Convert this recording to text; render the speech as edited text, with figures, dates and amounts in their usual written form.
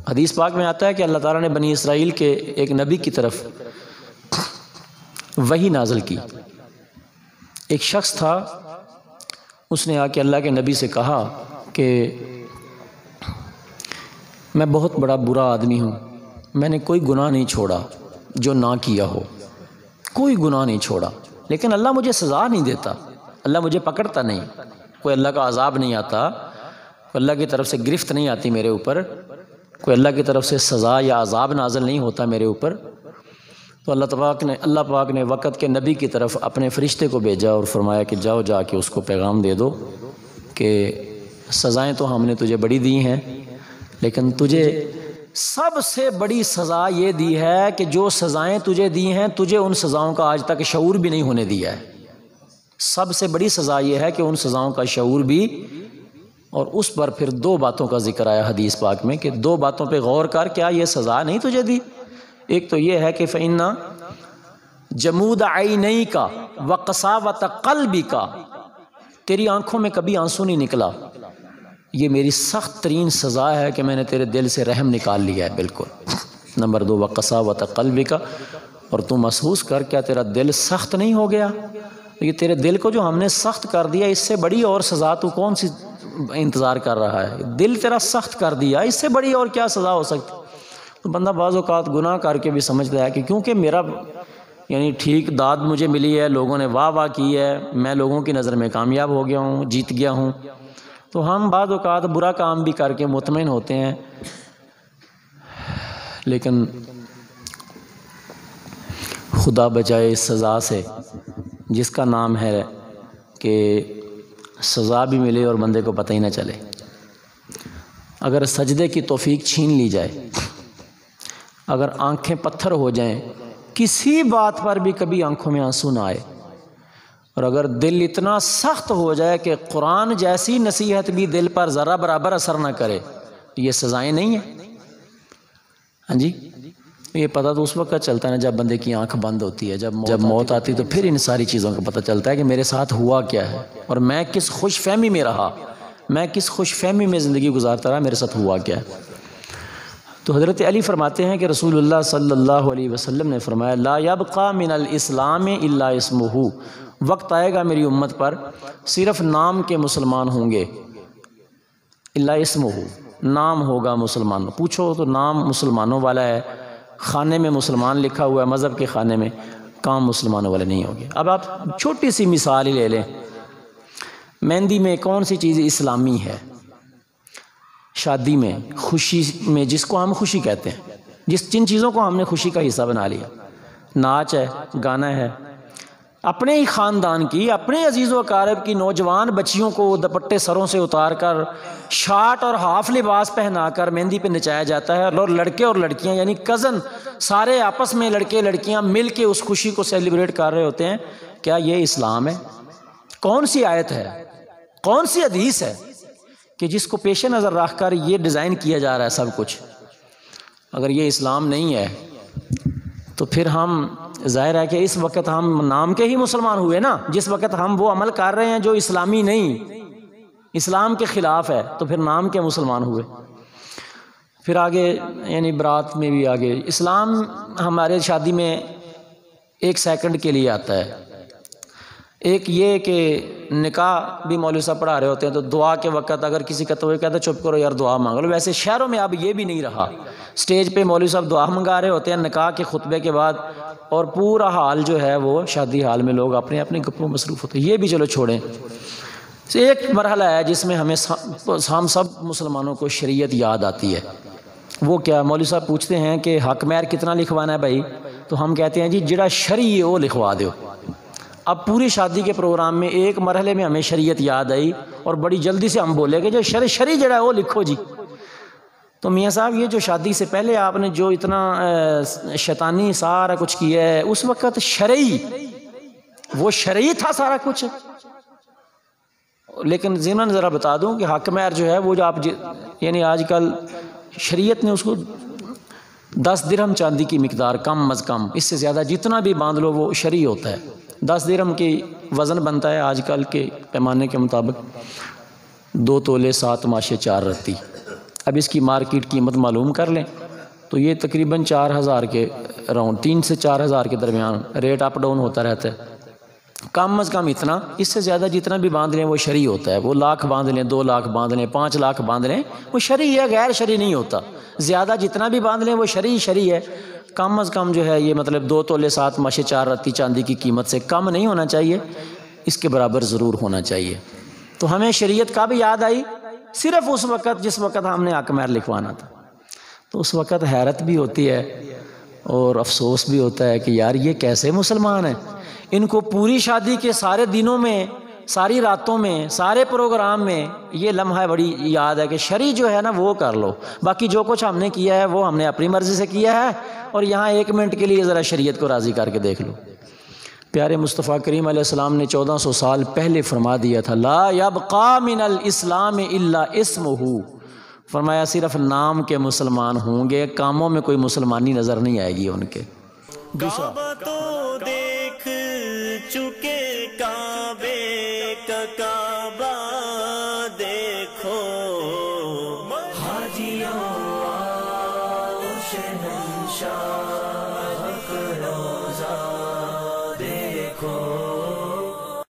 حدیث پاک میں آتا ہے کہ اللہ تعالیٰ نے بنی اسرائیل کے ایک نبی کی طرف وحی نازل کی. ایک شخص تھا، اس نے آ کے اللہ کے نبی سے کہا کہ میں بہت بڑا برا آدمی ہوں، میں نے کوئی گناہ نہیں چھوڑا جو نہ کیا ہو، کوئی گناہ نہیں چھوڑا، لیکن اللہ مجھے سزا نہیں دیتا، اللہ مجھے پکڑتا نہیں، کوئی اللہ کا عذاب نہیں آتا، کوئی اللہ کی طرف سے گرفت نہیں آتی میرے اوپر، کوئی اللہ کی طرف سے سزا یا عذاب نازل نہیں ہوتا میرے اوپر. تو اللہ پاک نے وقت کے نبی کی طرف اپنے فرشتے کو بھیجا اور فرمایا کہ جاؤ جا کے اس کو پیغام دے دو کہ سزائیں تو ہم نے تجھے بڑی دی ہیں، لیکن تجھے سب سے بڑی سزا یہ دی ہے کہ جو سزائیں تجھے دی ہیں تجھے ان سزاؤں کا آج تک شعور بھی نہیں ہونے دیا ہے. سب سے بڑی سزا یہ ہے کہ ان سزاؤں کا شعور بھی. اور اس پر پھر دو باتوں کا ذکر آیا حدیث پاک میں کہ دو باتوں پہ غور کر، کیا یہ سزا نہیں تجھے دی؟ ایک تو یہ ہے کہ فَإِنَّ جَمُودَ عَيْنَيْكَ وَقَسَاوَةَ قَلْبِكَ، تیری آنکھوں میں کبھی آنسو نہیں نکلا، یہ میری سخت ترین سزا ہے کہ میں نے تیرے دل سے رحم نکال لیا ہے بالکل. نمبر 2 وَقَسَاوَةَ قَلْبِكَ، اور تو محسوس کر کیا تیرا دل سخت نہیں ہو گیا؟ یہ تیرے دل کو جو ہم نے سخت کر دیا، اس سے بڑی اور سزا تو کون سی انتظار کر رہا ہے؟ دل تیرا سخت کر دیا، اس سے بڑی اور کیا سزا ہو سکتی؟ تو بندہ بعض اوقات گناہ کر کے بھی سمجھتا ہے کہ کیونکہ میرا یعنی ٹھیک داد مجھے ملی ہے، لوگوں نے واہ واہ کی ہے، میں لوگوں کی نظر میں کامیاب ہو گیا ہوں، جیت گیا ہوں، تو ہم بعض اوقات برا کام بھی کر کے مطمئن ہوتے ہیں. لیکن خدا بچائے اس سزا سے جس کا نام ہے کہ سزا بھی ملے اور بندے کو پتہ ہی نہ چلے. اگر سجدے کی توفیق چھین لی جائے، اگر آنکھیں پتھر ہو جائیں، کسی بات پر بھی کبھی آنکھوں میں آنسو نہ آئے، اور اگر دل اتنا سخت ہو جائے کہ قرآن جیسی نصیحت بھی دل پر ذرا برابر اثر نہ کرے، تو یہ سزائیں نہیں ہیں. ہاں جی، یہ پتہ تو اس وقت چلتا ہے نا جب بندے کی آنکھ بند ہوتی ہے، جب موت آتی تو پھر ان ساری چیزوں کا پتہ چلتا ہے کہ میرے ساتھ ہوا کیا ہے، اور میں کس خوش فہمی میں رہا، میں کس خوش فہمی میں زندگی گزارتا رہا، میرے ساتھ ہوا کیا ہے. تو حضرت علی فرماتے ہیں کہ رسول اللہ صلی اللہ علیہ وسلم نے فرمایا لا یبقى من الاسلام الا اسمہ، وقت آئے گا میری امت پر صرف نام کے مسلمان ہوں گے، الا اسمہ، نام ہوگا مسلمان. پوچھو تو نام مسلمانوں والا ہے، خانے میں مسلمان لکھا ہوا ہے، مذہب کے خانے میں، کام مسلمانوں والے نہیں ہوگے. اب آپ چھوٹی سی مثال ہی لے لیں، مہندی میں کون سی چیز اسلامی ہے؟ شادی میں، خوشی میں، جس کو ہم خوشی کہتے ہیں، جن چیزوں کو ہم نے خوشی کا حصہ بنا لیا، ناچ ہے، گانا ہے، اپنے ہی خاندان کی، اپنے عزیز و اقارب کی نوجوان بچیوں کو دوپٹے سروں سے اتار کر، شارٹ اور ہاف لباس پہنا کر مہندی پہ نچایا جاتا ہے، اور لڑکے اور لڑکیاں یعنی کزن سارے آپس میں لڑکے لڑکیاں مل کے اس خوشی کو سیلیبریٹ کر رہے ہوتے ہیں. کیا یہ اسلام ہے؟ کون سی آیت ہے، کون سی حدیث ہے کہ جس کو پیش نظر رکھ کر یہ ڈیزائن کیا جا رہا ہے سب کچھ؟ اگر یہ اسلام نہیں ہے تو پھر ہم ظاہر ہے کہ اس وقت ہم نام کے ہی مسلمان ہوئے نا. جس وقت ہم وہ عمل کر رہے ہیں جو اسلامی نہیں، اسلام کے خلاف ہے، تو پھر نام کے مسلمان ہوئے. پھر آگے یعنی برات میں بھی آگے اسلام ہمارے شادی میں 1 سیکنڈ کے لیے آتا ہے. ایک یہ کہ نکاح بھی مولوی صاحب پڑھا رہے ہوتے ہیں تو دعا کے وقت اگر کسی کا تو یہ کہتا ہے چپ کرو یار دعا مانگ لو. ویسے شہروں میں اب یہ بھی نہیں رہا، سٹیج پہ مولوی صاحب دعا منگا رہے ہوتے ہیں نکاح کے خطبے کے بعد، اور پورا حال جو ہے وہ شادی حال میں لوگ اپنے اپنے گپوں مصروف ہوتے ہیں. یہ بھی چلو چھوڑیں. ایک مرحلہ ہے جس میں ہمیں ہم سب مسلمانوں کو شریعت یاد آتی ہے. وہ کیا؟ مولوی صاحب پوچھتے ہیں کہ حق مہر کتنا لکھوانا ہے بھائی؟ تو ہم کہتے ہیں جی جڑا شرعی ہے وہ لکھوا دو. اب پوری شادی کے پروگرام میں ایک مرحلے میں ہمیں شریعت یاد آئی اور بڑی جلدی سے ہم بولے کہ جو شرعی جڑا ہے وہ لکھو جی. تو میاں صاحب یہ جو شادی سے پہلے آپ نے جو اتنا شیطانی سارا کچھ کیا ہے، اس وقت شرعی، وہ شرعی تھا سارا کچھ. لیکن ضمن ذرا بتا دوں کہ حق مہر جو ہے وہ جو آپ یعنی آج کل شریعت نے اس کو 10 درہم چاندی کی مقدار کم از کم، اس سے زیادہ جتنا بھی باندھ لو وہ شرعی ہوتا ہے. 10 درہم کی وزن بنتا ہے آج کل کے پیمانے کے مطابق 2 تولے 7 ماشے 4 رتی. اب اس کی مارکیٹ قیمت معلوم کر لیں تو یہ تقریباً 4,000 کے راؤنڈ 3 سے 4,000 کے درمیان ریٹ اپ ڈاؤن ہوتا رہتا ہے۔ کم از کم اتنا، اس سے زیادہ جتنا بھی باندھ لیں وہ شرعی ہوتا ہے۔ وہ لاکھ باندھ لیں، 2 لاکھ باندھ لیں، 5 لاکھ باندھ لیں، وہ شرعی ہے، غیر شرعی نہیں ہوتا۔ زیادہ جتنا بھی باندھ لیں وہ شرعی ہے۔ کم از کم جو ہے یہ مطلب 2 تولے 7.4 رتی چاندی کی قیمت سے کم نہیں ہونا چاہیے، اس کے برابر ضرور ہونا چاہیے۔ تو ہمیں شریعت کب یاد آئی؟ صرف اس وقت جس وقت ہم نے حق مہر لکھوانا تھا۔ تو اس وقت حیرت بھی ہوتی ہے اور افسوس بھی ہوتا ہے کہ یار یہ کیسے مسلمان ہیں، ان کو پوری شادی کے سارے دنوں میں، ساری راتوں میں، سارے پروگرام میں یہ لمحہ بڑی یاد ہے کہ شرعی جو ہے نا وہ کر لو، باقی جو کچھ ہم نے کیا ہے وہ ہم نے اپنی مرضی سے کیا ہے، اور یہاں 1 منٹ کے لیے ذرا شریعت کو راضی کر کے دیکھ لو۔ پیارے مصطفیٰ کریم علیہ السلام نے 1400 سال پہلے فرما دیا تھا، لا یبقى من الاسلام الا اسمہ، فرمایا صرف نام کے مسلمان ہوں گے، کاموں میں کوئی مسلمانی نظر نہیں آئے گی ان کے۔ کعبہ تو دیکھ چکے، کعبے کا کعبہ دیکھو، حاجیوں آؤ شہنشاہ